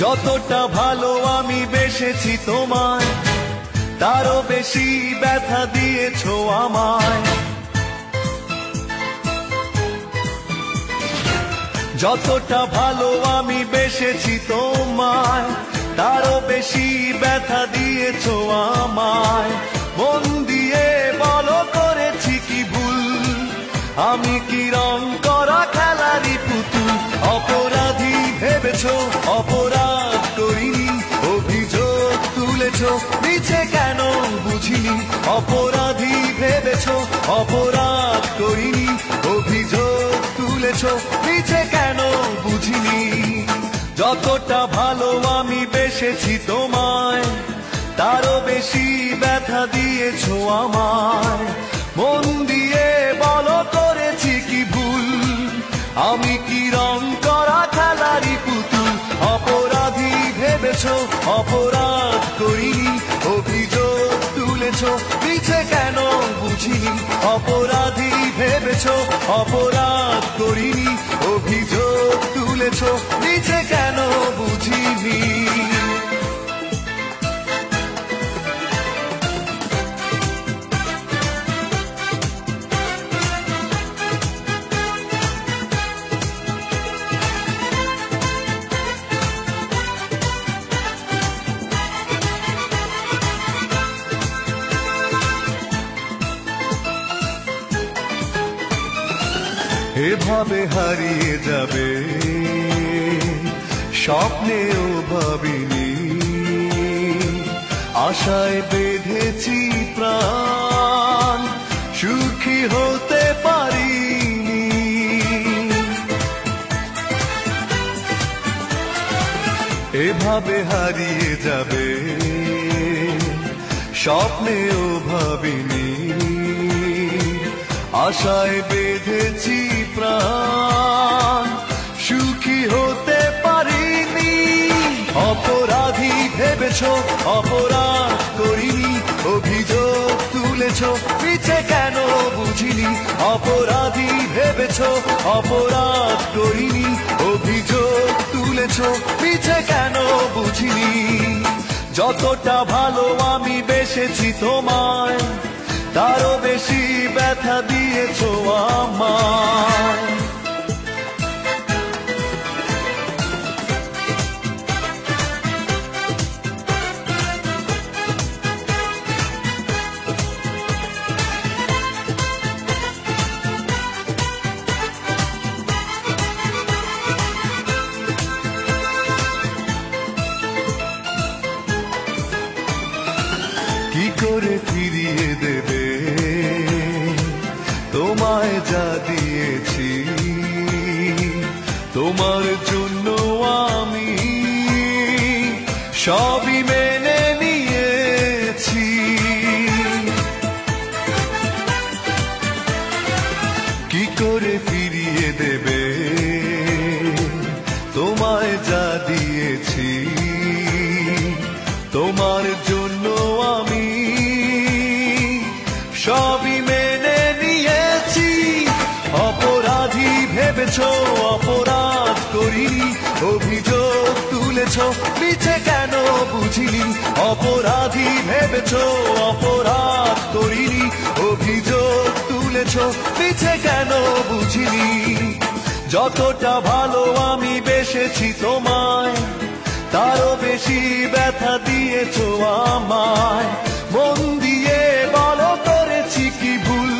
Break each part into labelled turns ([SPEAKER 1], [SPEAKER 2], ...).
[SPEAKER 1] যতটা ভালো আমি বেসেছি তোমায়, তারও বেশি ব্যথা দিয়েছো আমায়। যতটা ভালো আমি বেসেছি তোমায়, তারও বেশি ব্যথা দিয়েছো আমায়। মন দিয়ে বলো করেছি কি ভুল, আমি কি রং করা খেলারই পুতুল? অপরাধী ভেবেছো অপরাধ করিনি, অভিযোগ তুলেছো মিছে কেন বুঝিনি। অপরাধী ভেবেছো অপরাধ করিনি, অভিযোগ তুলেছো মিছে কেন বুঝিনি। যতটা ভালো আমি বেসেছি তোমায়, তারও বেশি ব্যথা দিয়েছো আমায়। মন দিয়ে বলো করেছি কি ভুল, আমি কি রং করা খেলারই পুতুল? অপরাধী ভেবেছো অপরাধ করিনি, অভিযোগ তুলেছো মিছে কেন বুঝিনি। অপরাধী ভেবেছো অপরাধ করিনি, অভিযোগ তুলেছো মিছে কেন বুঝিনি। এভাবে হারিয়ে যাবে স্বপ্নেও ভাবিনি, আশায় বেঁধেছি প্রাণ, সুখী হতে পারিনি। এভাবে হারিয়ে যাবে স্বপ্নেও ভাবিনি, আশায় বেঁধেছি প্রাণ, সুখী হতে পারিনি। অপরাধী ভেবেছো অপরাধ করিনি, অভিযোগ তুলেছো মিছে কেন বুঝিনি। অপরাধী ভেবেছো অপরাধ করিনি, অভিযোগ তুলেছো মিছে কেন বুঝিনি। যতটা ভালো আমি বেসেছি তোমায়, তারও বেশি ব্যথা দিয়েছো আমায়। কি করে ফিরিয়ে দেবে তোমায় যা দিয়েছি? তোমার জন্য আমি সবই মেনে নিয়েছি। কি করে ফিরিয়ে দেবে তোমায় যা দিয়েছি? তোমার জন্য আমি সবই মেনে নিয়েছি। অপরাধী ভেবেছো অপরাধ করিনি, অভিযোগ তুলেছো মিছে কেন বুঝিনি। অপরাধী ভেবেছো অপরাধ করিনি, অভিযোগ তুলেছো মিছে কেন বুঝিনি। যতটা ভালো আমি বেসেছি তোমায়, তারও বেশি ব্যথা দিয়েছো আমায়। মন দিয়ে বলো করেছি কি ভুল,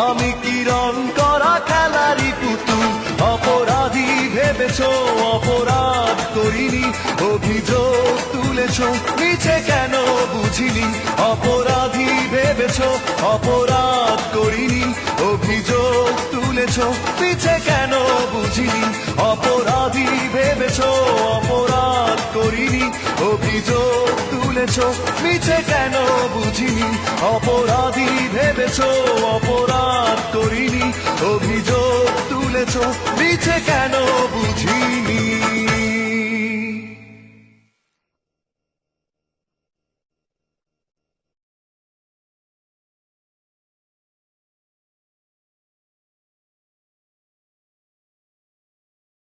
[SPEAKER 1] আমি কি রং করা খেলারই পুতুল? অপরাধী ভেবেছো অপরাধ করিনি, অভিযোগ তুলেছো মিছে কেন বুঝিনি। অপরাধী ভেবেছো অপরাধ করিনি, অভিযোগ তুলেছো মিছে কেন বুঝিনি। অপরাধী ভেবেছো অপরাধ করিনি, অভিযোগ তুলেছো মিছে কেন বুঝিনি। অপরাধী ভেবেছো অপরাধ করিনি, অভিযোগ তুলেছো মিছে কেন বুঝিনি।